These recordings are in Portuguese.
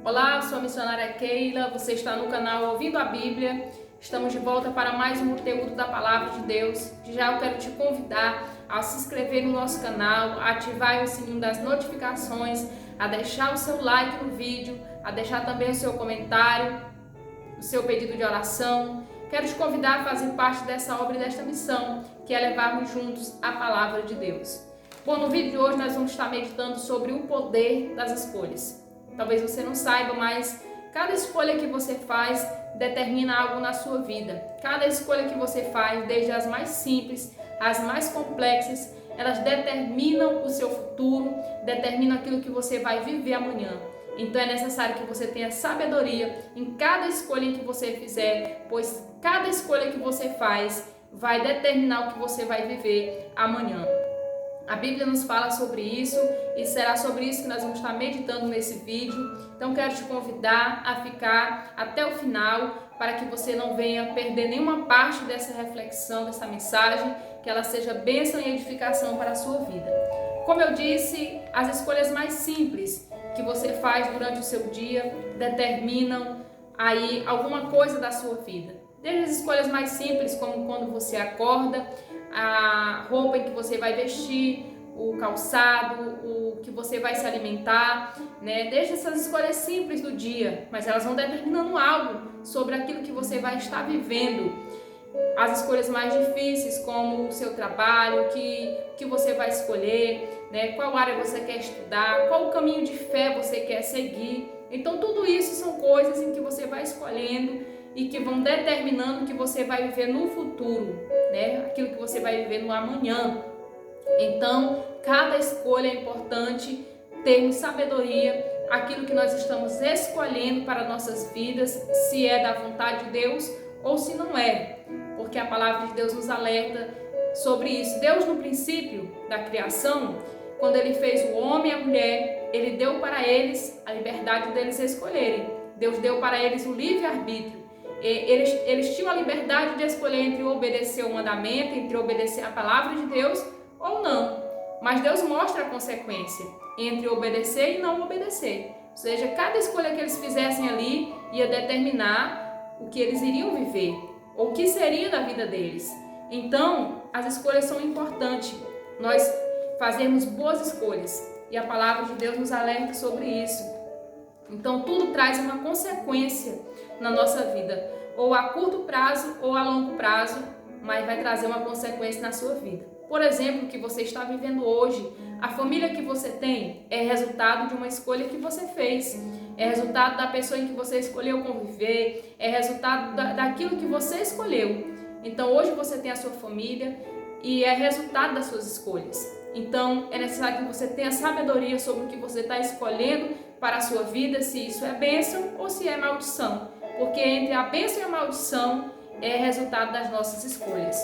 Olá, sou a missionária Keila, você está no canal Ouvindo a Bíblia. Estamos de volta para mais um conteúdo da Palavra de Deus. Já eu quero te convidar a se inscrever no nosso canal, a ativar o sininho das notificações, a deixar o seu like no vídeo, a deixar também o seu comentário, o seu pedido de oração. Quero te convidar a fazer parte dessa obra e desta missão, que é levarmos juntos a Palavra de Deus. Bom, no vídeo de hoje nós vamos estar meditando sobre o poder das escolhas. Talvez você não saiba, mas cada escolha que você faz determina algo na sua vida. Cada escolha que você faz, desde as mais simples às mais complexas, elas determinam o seu futuro, determinam aquilo que você vai viver amanhã. Então é necessário que você tenha sabedoria em cada escolha que você fizer, pois cada escolha que você faz vai determinar o que você vai viver amanhã. A Bíblia nos fala sobre isso e será sobre isso que nós vamos estar meditando nesse vídeo. Então quero te convidar a ficar até o final para que você não venha perder nenhuma parte dessa reflexão, dessa mensagem, que ela seja bênção e edificação para a sua vida. Como eu disse, as escolhas mais simples que você faz durante o seu dia determinam aí alguma coisa da sua vida. Desde as escolhas mais simples, como quando você acorda, a roupa em que você vai vestir, o calçado, o que você vai se alimentar, né? Desde essas escolhas simples do dia, mas elas vão determinando algo sobre aquilo que você vai estar vivendo. As escolhas mais difíceis, como o seu trabalho, que você vai escolher, né? Qual área você quer estudar, qual o caminho de fé você quer seguir. Então tudo isso são coisas em que você vai escolhendo e que vão determinando o que você vai viver no futuro, né? Aquilo que você vai viver no amanhã. Então, cada escolha é importante, termos sabedoria, aquilo que nós estamos escolhendo para nossas vidas, se é da vontade de Deus ou se não é, porque a palavra de Deus nos alerta sobre isso. Deus, no princípio da criação, quando Ele fez o homem e a mulher, Ele deu para eles a liberdade deles escolherem. Deus deu para eles o livre-arbítrio. Eles tinham a liberdade de escolher entre obedecer o mandamento, entre obedecer a palavra de Deus ou não. Mas Deus mostra a consequência entre obedecer e não obedecer. Ou seja, cada escolha que eles fizessem ali ia determinar o que eles iriam viver, ou o que seria da vida deles. Então, as escolhas são importantes. Nós fazemos boas escolhas e a palavra de Deus nos alerta sobre isso. Então tudo traz uma consequência na nossa vida, ou a curto prazo ou a longo prazo, mas vai trazer uma consequência na sua vida. Por exemplo, o que você está vivendo hoje, a família que você tem é resultado de uma escolha que você fez, é resultado da pessoa em que você escolheu conviver, é resultado daquilo que você escolheu. Então hoje você tem a sua família e é resultado das suas escolhas. Então é necessário que você tenha sabedoria sobre o que você está escolhendo para a sua vida, se isso é bênção ou se é maldição. Porque entre a bênção e a maldição é resultado das nossas escolhas.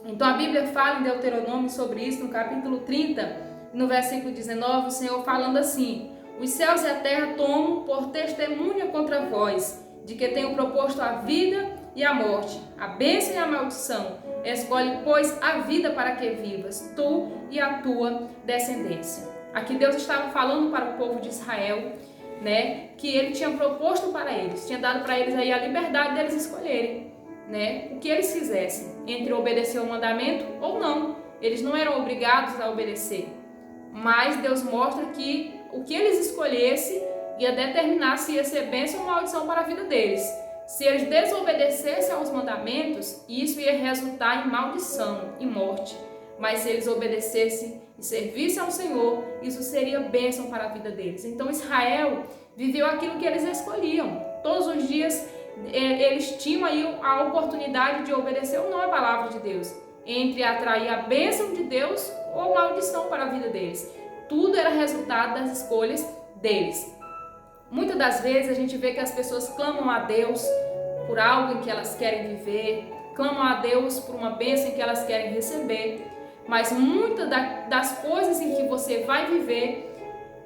Então a Bíblia fala em Deuteronômio sobre isso, no capítulo 30, no versículo 19, o Senhor falando assim: os céus e a terra tomam por testemunha contra vós, de que tenho proposto a vida e a morte, a bênção e a maldição. Escolhe, pois, a vida para que vivas, tu e a tua descendência. Aqui Deus estava falando para o povo de Israel, né, que Ele tinha proposto para eles, tinha dado para eles aí a liberdade deles escolherem, né, o que eles quisessem, entre obedecer o mandamento ou não. Eles não eram obrigados a obedecer, mas Deus mostra que o que eles escolhessem ia determinar se ia ser bênção ou maldição para a vida deles. Se eles desobedecessem aos mandamentos, isso ia resultar em maldição, em morte. Mas se eles obedecessem e servissem ao Senhor, isso seria bênção para a vida deles. Então Israel viveu aquilo que eles escolhiam. Todos os dias eles tinham aí a oportunidade de obedecer ou não a palavra de Deus, entre atrair a bênção de Deus ou maldição para a vida deles. Tudo era resultado das escolhas deles. Muitas das vezes a gente vê que as pessoas clamam a Deus por algo em que elas querem viver, clamam a Deus por uma bênção em que elas querem receber, mas muitas das coisas em que você vai viver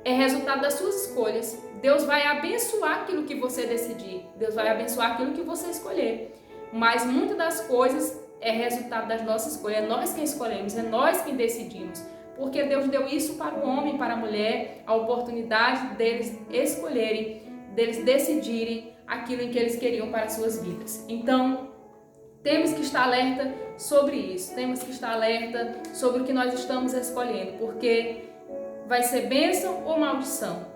é resultado das suas escolhas. Deus vai abençoar aquilo que você decidir, Deus vai abençoar aquilo que você escolher, mas muitas das coisas é resultado das nossas escolhas, é nós quem escolhemos, é nós quem decidimos. Porque Deus deu isso para o homem e para a mulher, a oportunidade deles escolherem deles decidirem aquilo em que eles queriam para as suas vidas. Então, temos que estar alerta sobre isso, temos que estar alerta sobre o que nós estamos escolhendo, porque vai ser bênção ou maldição.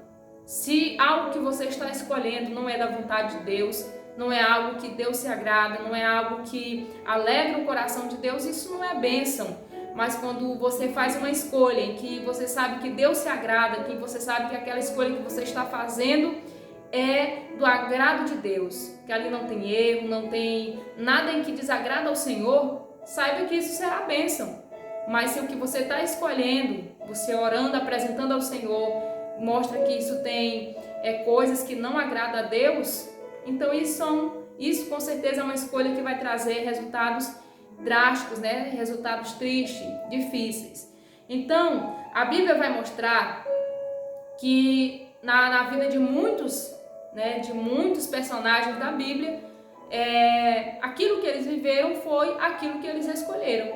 Se algo que você está escolhendo não é da vontade de Deus, não é algo que Deus se agrada, não é algo que alegra o coração de Deus, isso não é bênção. Mas quando você faz uma escolha em que você sabe que Deus se agrada, que você sabe que aquela escolha que você está fazendo é do agrado de Deus, que ali não tem erro, não tem nada em que desagrada ao Senhor, saiba que isso será bênção. Mas se o que você está escolhendo, você orando, apresentando ao Senhor, mostra que isso tem coisas que não agradam a Deus, então isso com certeza é uma escolha que vai trazer resultados drásticos, né? Resultados tristes, difíceis. Então, a Bíblia vai mostrar que na vida de muitos, né, de muitos personagens da Bíblia, aquilo que eles viveram foi aquilo que eles escolheram,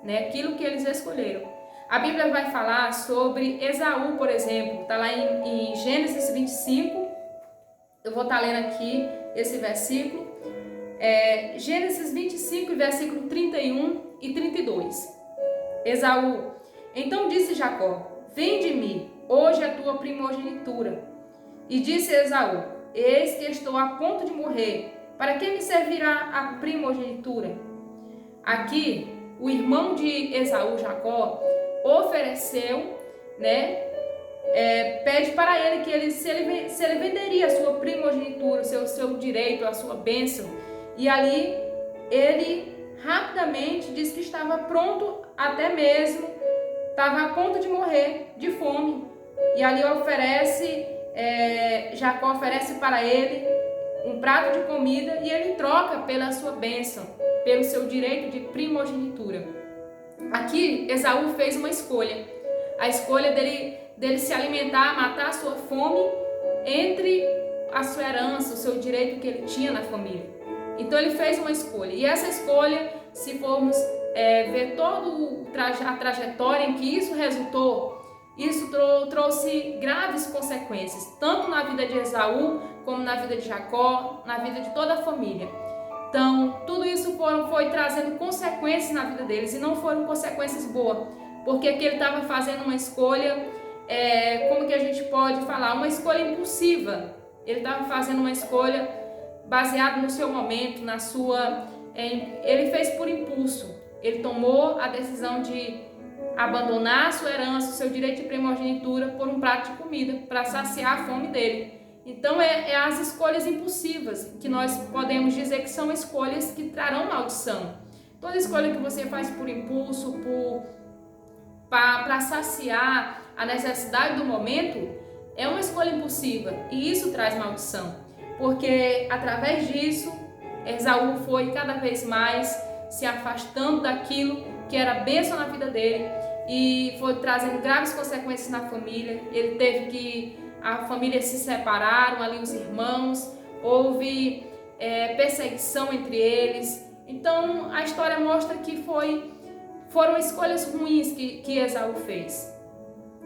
né? Aquilo que eles escolheram. A Bíblia vai falar sobre Esaú, por exemplo, está lá em Gênesis 25, eu vou estar lendo aqui esse versículo, Gênesis 25, versículo 31 e 32. Esaú: então disse Jacó: vende-me hoje a tua primogenitura. E disse Esaú: eis que estou a ponto de morrer, para que me servirá a primogenitura? Aqui, o irmão de Esaú, Jacó, ofereceu, né, pede para ele que se ele venderia a sua primogenitura, o seu direito, a sua bênção. E ali ele rapidamente disse que estava pronto, até mesmo estava a ponto de morrer de fome. E ali Jacó oferece para ele um prato de comida e ele troca pela sua bênção, pelo seu direito de primogenitura. Aqui Esaú fez uma escolha, a escolha dele se alimentar, matar a sua fome entre a sua herança, o seu direito que ele tinha na família. Então ele fez uma escolha, e essa escolha, se formos ver toda a trajetória em que isso resultou, isso trouxe graves consequências, tanto na vida de Esaú, como na vida de Jacó, na vida de toda a família. Então, tudo isso foi trazendo consequências na vida deles, e não foram consequências boas, porque aqui ele estava fazendo uma escolha, como que a gente pode falar, uma escolha impulsiva. Ele estava fazendo uma escolha baseada no seu momento, ele fez por impulso. Ele tomou a decisão de abandonar a sua herança, o seu direito de primogenitura, por um prato de comida, para saciar a fome dele. Então, as escolhas impulsivas, que nós podemos dizer que são escolhas que trarão maldição. Toda escolha que você faz por impulso, para saciar a necessidade do momento, é uma escolha impulsiva, e isso traz maldição, porque através disso, Esaú foi cada vez mais se afastando daquilo que era bênção na vida dele, e foi trazendo graves consequências na família. A família se separaram, ali os irmãos, houve perseguição entre eles. Então a história mostra que foram escolhas ruins que Esaú fez.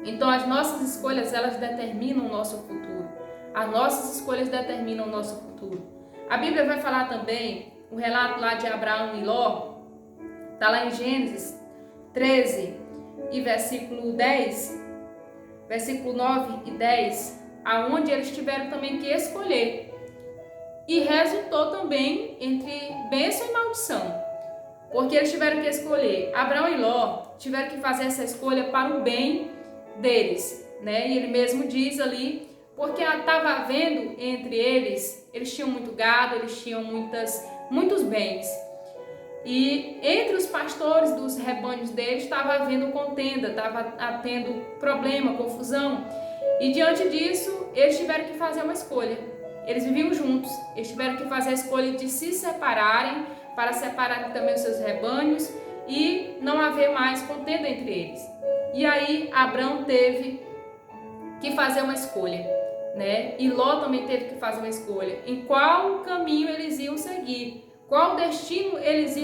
Então as nossas escolhas, elas determinam o nosso futuro. As nossas escolhas determinam o nosso futuro. A Bíblia vai falar também o relato lá de Abraão e Ló, está lá em Gênesis 13 e versículo 9 e 10, aonde eles tiveram também que escolher. E resultou também entre bênção e maldição, porque eles tiveram que escolher. Abraão e Ló tiveram que fazer essa escolha para o bem deles, né? E ele mesmo diz ali, porque estava havendo entre eles tinham muito gado, eles tinham muitos bens. E entre os pastores dos rebanhos deles estava havendo contenda, estava tendo problema, confusão. E diante disso, eles tiveram que fazer uma escolha. Eles viviam juntos, eles tiveram que fazer a escolha de se separarem, para separarem também os seus rebanhos e não haver mais contenda entre eles. E aí Abraão teve que fazer uma escolha, né? E Ló também teve que fazer uma escolha. Em qual caminho eles iam seguir? Qual destino eles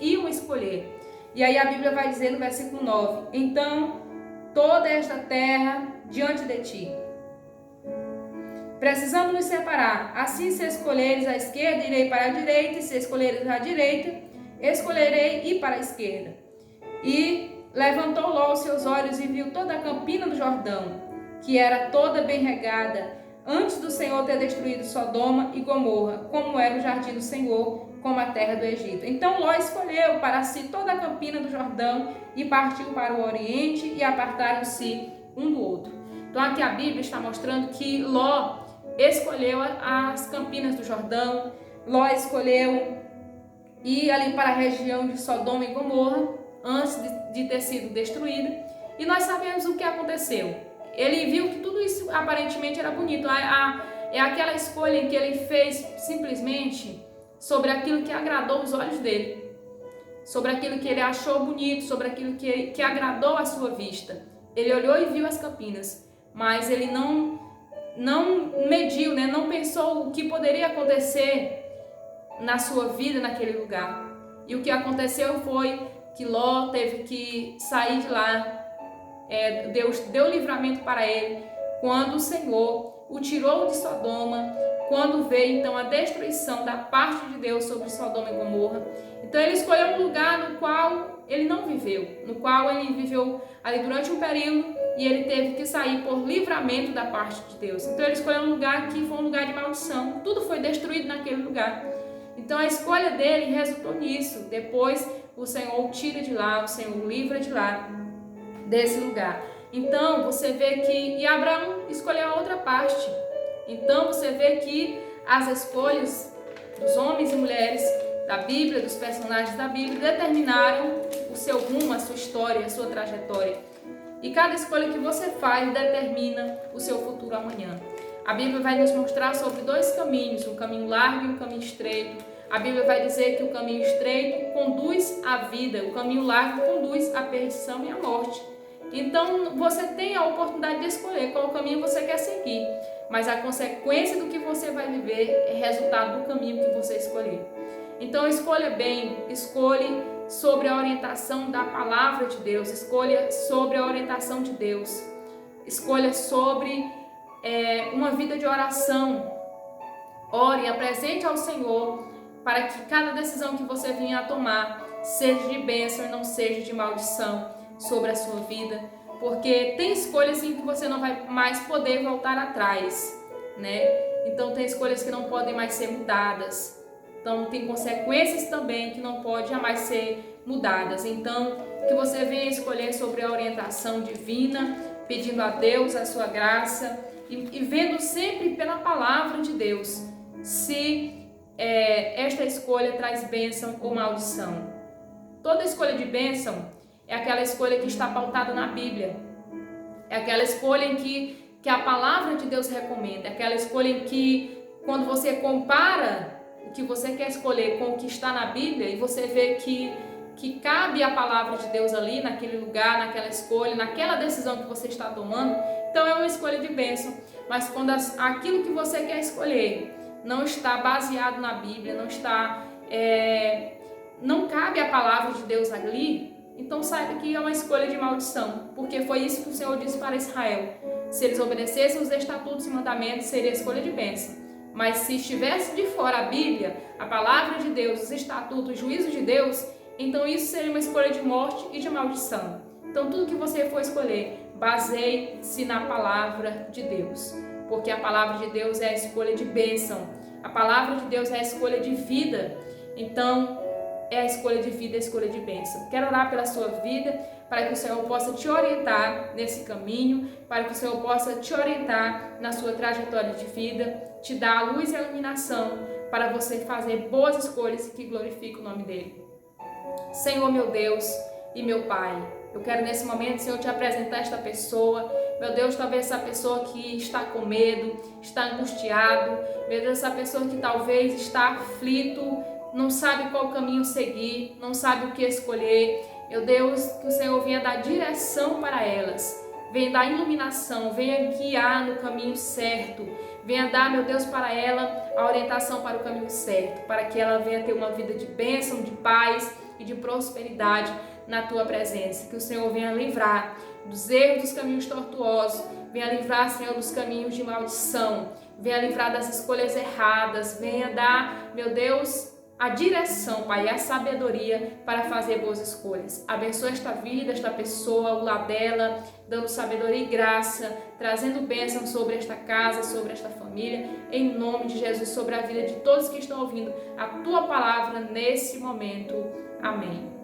iam escolher? E aí a Bíblia vai dizer no versículo 9: então toda esta terra diante de ti, precisamos nos separar. Assim, se escolheres a esquerda, irei para a direita, e se escolheres a direita, escolherei ir para a esquerda. E levantou Ló os seus olhos e viu toda a campina do Jordão, que era toda bem regada, antes do Senhor ter destruído Sodoma e Gomorra, como era o jardim do Senhor, como a terra do Egito. Então Ló escolheu para si toda a campina do Jordão e partiu para o oriente, e apartaram-se um do outro. Então aqui a Bíblia está mostrando que Ló escolheu as campinas do Jordão. Ló escolheu ir ali para a região de Sodoma e Gomorra antes de ter sido destruída. E nós sabemos o que aconteceu. Ele viu que tudo isso aparentemente era bonito. É aquela escolha em que ele fez simplesmente sobre aquilo que agradou os olhos dele, sobre aquilo que ele achou bonito, sobre aquilo que agradou a sua vista. Ele olhou e viu as campinas, mas ele não mediu, não pensou o que poderia acontecer na sua vida naquele lugar. E o que aconteceu foi que Ló teve que sair de lá. Deus deu livramento para ele quando o Senhor o tirou de Sodoma, quando veio então a destruição da parte de Deus sobre Sodoma e Gomorra. Então ele escolheu um lugar no qual ele não viveu, no qual ele viveu ali durante um período e ele teve que sair por livramento da parte de Deus. Então ele escolheu um lugar que foi um lugar de maldição, tudo foi destruído naquele lugar. Então a escolha dele resultou nisso. Depois o Senhor o tira de lá, o Senhor o livra de lá, desse lugar. Então você vê que e Abraão escolheu a outra parte. Então você vê que as escolhas dos homens e mulheres da Bíblia, dos personagens da Bíblia, determinaram o seu rumo, a sua história, a sua trajetória. E cada escolha que você faz determina o seu futuro amanhã. A Bíblia vai nos mostrar sobre dois caminhos, um caminho largo e um caminho estreito. A Bíblia vai dizer que o caminho estreito conduz à vida, o caminho largo conduz à perdição e à morte. Então você tem a oportunidade de escolher qual caminho você quer seguir, mas a consequência do que você vai viver é resultado do caminho que você escolher. Então escolha bem, escolha sobre a orientação da palavra de Deus, escolha sobre a orientação de Deus, escolha sobre uma vida de oração. Ore, apresente ao Senhor para que cada decisão que você venha a tomar seja de bênção e não seja de maldição sobre a sua vida, porque tem escolhas em que você não vai mais poder voltar atrás, Então tem escolhas que não podem mais ser mudadas. Então tem consequências também que não podem jamais ser mudadas. Então que você venha escolher sobre a orientação divina, pedindo a Deus a sua graça e vendo sempre pela palavra de Deus se esta escolha traz bênção ou maldição. Toda escolha de bênção é aquela escolha que está pautada na Bíblia. É aquela escolha em que a palavra de Deus recomenda. É aquela escolha em que, quando você compara o que você quer escolher com o que está na Bíblia, e você vê que cabe a palavra de Deus ali, naquele lugar, naquela escolha, naquela decisão que você está tomando, então é uma escolha de bênção. Mas quando aquilo que você quer escolher não está baseado na Bíblia, não cabe a palavra de Deus ali, então saiba que é uma escolha de maldição, porque foi isso que o Senhor disse para Israel. Se eles obedecessem os estatutos e mandamentos, seria escolha de bênção. Mas se estivesse de fora a Bíblia, a palavra de Deus, os estatutos, o juízo de Deus, então isso seria uma escolha de morte e de maldição. Então tudo que você for escolher, baseie-se na palavra de Deus, porque a palavra de Deus é a escolha de bênção. A palavra de Deus é a escolha de vida. Então é a escolha de vida, a escolha de bênção. Quero orar pela sua vida, para que o Senhor possa te orientar nesse caminho, para que o Senhor possa te orientar na sua trajetória de vida, te dar a luz e a iluminação para você fazer boas escolhas que glorifiquem o nome dele. Senhor, meu Deus e meu Pai, eu quero nesse momento, Senhor, te apresentar esta pessoa. Meu Deus, talvez essa pessoa que está com medo, está angustiado. Meu Deus, essa pessoa que talvez está aflito, não sabe qual caminho seguir, não sabe o que escolher. Meu Deus, que o Senhor venha dar direção para elas, venha dar iluminação, venha guiar no caminho certo, venha dar, meu Deus, para ela a orientação para o caminho certo, para que ela venha ter uma vida de bênção, de paz e de prosperidade na tua presença. Que o Senhor venha livrar dos erros, dos caminhos tortuosos, venha livrar, Senhor, dos caminhos de maldição, venha livrar das escolhas erradas, venha dar, meu Deus, a direção, Pai, e a sabedoria para fazer boas escolhas. Abençoa esta vida, esta pessoa, o lar dela, dando sabedoria e graça, trazendo bênção sobre esta casa, sobre esta família, em nome de Jesus, sobre a vida de todos que estão ouvindo a Tua palavra nesse momento. Amém.